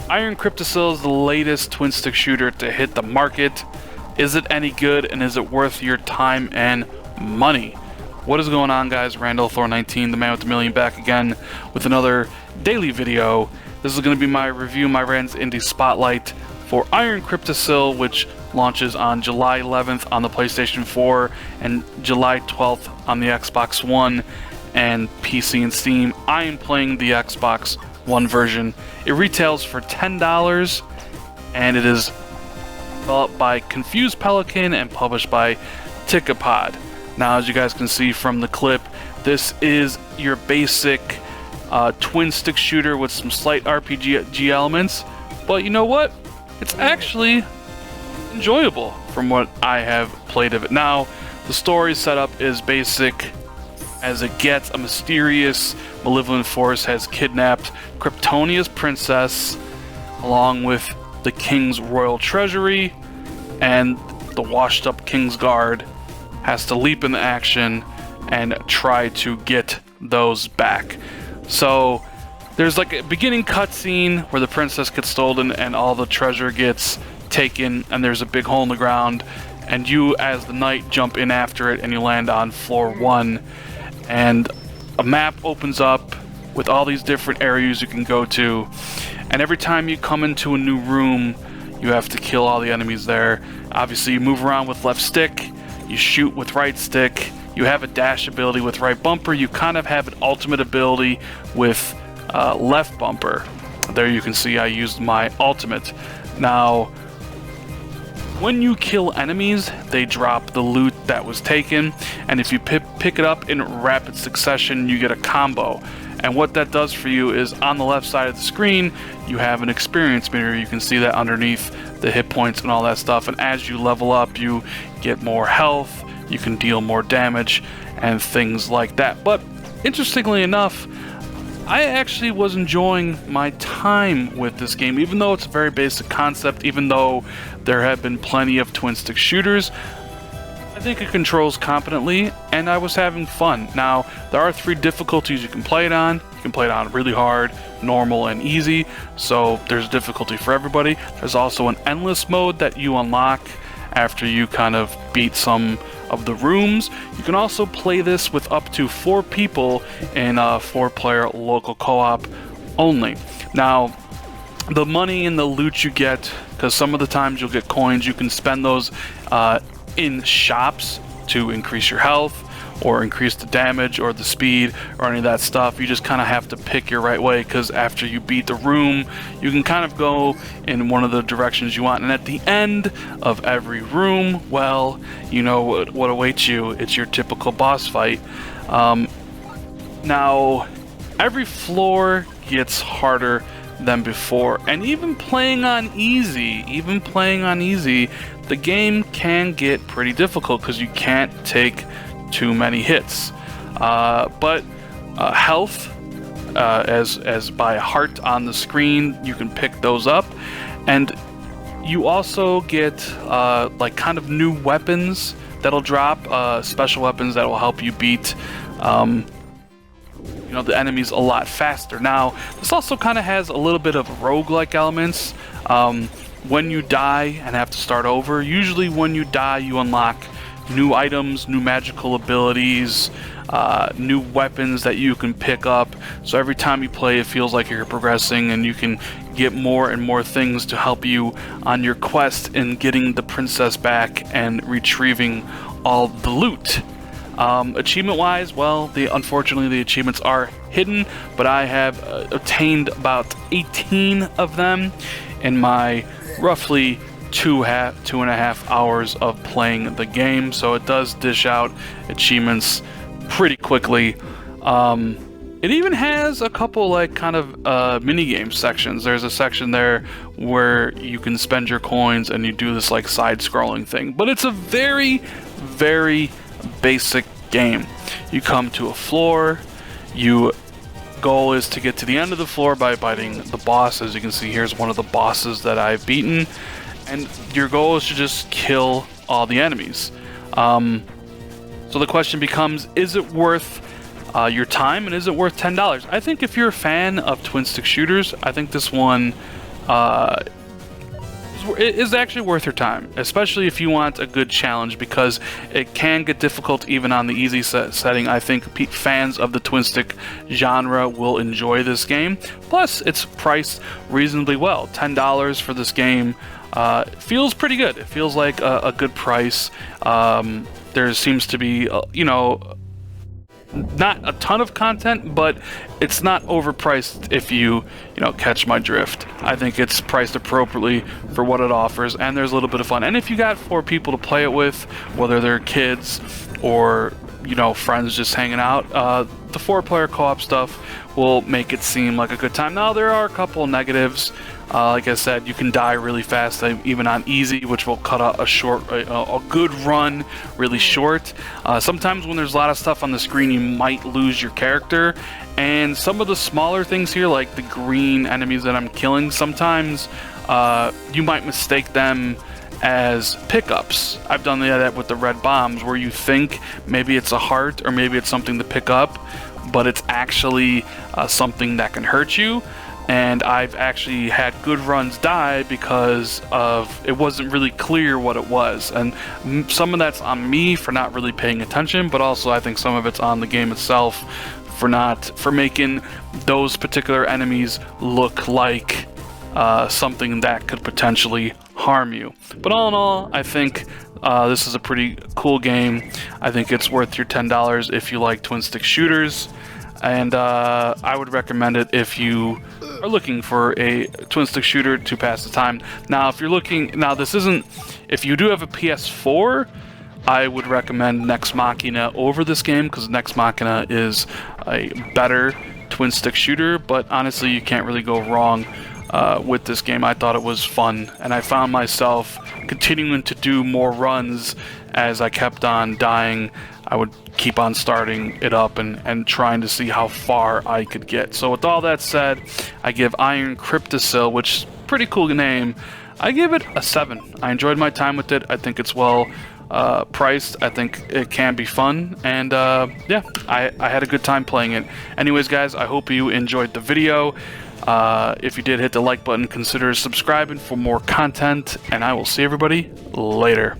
Iron Crypticle is the latest twin-stick shooter to hit the market. Is it any good, and is it worth your time and money? What is going on, guys? Randall Thor 19, the man with the million, back again with another daily video. This is going to be my review, my Rand's Indie Spotlight for Iron Crypticle, which launches on July 11th on the PlayStation 4 and July 12th on the Xbox One and PC and Steam. I am playing the Xbox One version. It retails for $10, and it is developed by Confused Pelican and published by Ticketpod. Now, as you guys can see from the clip, this is your basic twin stick shooter with some slight RPG elements, but you know what? It's actually enjoyable from what I have played of it. Now, the story setup is basic as it gets. A mysterious, malevolent force has kidnapped Cryptonia's princess along with the king's royal treasury, and the washed up king's guard has to leap into action and try to get those back. So there's like a beginning cutscene where the princess gets stolen and all the treasure gets taken, and there's a big hole in the ground, and you as the knight jump in after it, and you land on floor 1, and a map opens up with all these different areas you can go to, and every time you come into a new room you have to kill all the enemies there. Obviously you move around with left stick, you shoot with right stick, you have a dash ability with right bumper, you kind of have an ultimate ability with left bumper. There you can see I used my ultimate. Now, when you kill enemies, they drop the loot that was taken, and if you pick it up in rapid succession, you get a combo. And what that does for you is, on the left side of the screen, you have an experience meter. You can see that underneath the hit points and all that stuff, and as you level up, you get more health, you can deal more damage, and things like that. But interestingly enough, I actually was enjoying my time with this game, even though it's a very basic concept, even though there have been plenty of twin stick shooters. I think it controls competently, and I was having fun. Now, there are 3 difficulties you can play it on. You can play it on really hard, normal, and easy, so there's difficulty for everybody. There's also an endless mode that you unlock after you kind of beat some of the rooms. You can also play this with up to 4 people in a 4-player local co-op only. Now, the money and the loot you get, because some of the times you'll get coins, you can spend those in shops to increase your health or increase the damage or the speed or any of that stuff. You just kind of have to pick your right way, because after you beat the room, you can kind of go in one of the directions you want, and at the end of every room, well, you know what awaits you. It's your typical boss fight. Now, every floor gets harder than before, and even playing on easy, the game can get pretty difficult because you can't take too many hits. But health, as by a heart on the screen, you can pick those up, and you also get like kind of new weapons that'll drop, special weapons that will help you beat the enemies a lot faster. Now, this also kind of has a little bit of roguelike elements. When you die and have to start over, usually when you die you unlock new items, new magical abilities, new weapons that you can pick up. So every time you play, it feels like you're progressing, and you can get more and more things to help you on your quest in getting the princess back and retrieving all the loot. Achievement wise, well, unfortunately the achievements are hidden, but I have obtained about 18 of them in my roughly 2.5 hours of playing the game, so it does dish out achievements pretty quickly. It even has a couple like kind of mini game sections. There's a section there where you can spend your coins and you do this like side scrolling thing, but it's a very, very basic game. You come to a floor, your goal is to get to the end of the floor by fighting the boss. As you can see, here's one of the bosses that I've beaten, and your goal is to just kill all the enemies. So the question becomes, is it worth your time, and is it worth $10? I think if you're a fan of twin stick shooters, I think this one it is actually worth your time, especially if you want a good challenge, because it can get difficult even on the easy setting. I think fans of the twin stick genre will enjoy this game. Plus, it's priced reasonably well. $10 for this game feels pretty good. It feels like a good price. There seems to be, you know, not a ton of content, but it's not overpriced, if you know, catch my drift. I think it's priced appropriately for what it offers, and there's a little bit of fun. And if you got 4 people to play it with, whether they're kids or, you know, friends just hanging out, the 4-player co-op stuff will make it seem like a good time. Now, there are a couple negatives. Like I said, you can die really fast, even on easy, which will cut a good run really short. Sometimes when there's a lot of stuff on the screen, you might lose your character. And some of the smaller things here, like the green enemies that I'm killing, sometimes you might mistake them as pickups. I've done that with the red bombs, where you think maybe it's a heart or maybe it's something to pick up, but it's actually something that can hurt you. And I've actually had good runs die because of it wasn't really clear what it was. And some of that's on me for not really paying attention, but also I think some of it's on the game itself for making those particular enemies look like something that could potentially harm you. But all in all, I think this is a pretty cool game. I think it's worth your $10 if you like twin stick shooters. And I would recommend it if you are looking for a twin stick shooter to pass the time. Now, if you do have a PS4, I would recommend Nex Machina over this game, because Nex Machina is a better twin stick shooter. But honestly, you can't really go wrong with this game. I thought it was fun, and I found myself continuing to do more runs as I kept on dying. I would keep on starting it up and trying to see how far I could get. So with all that said, I give Iron Crypticle, which is a pretty cool name, I give it a 7. I enjoyed my time with it. I think it's well priced. I think it can be fun, and yeah, I had a good time playing it. Anyways, guys, I hope you enjoyed the video. If you did, hit the like button, consider subscribing for more content, and I will see everybody later.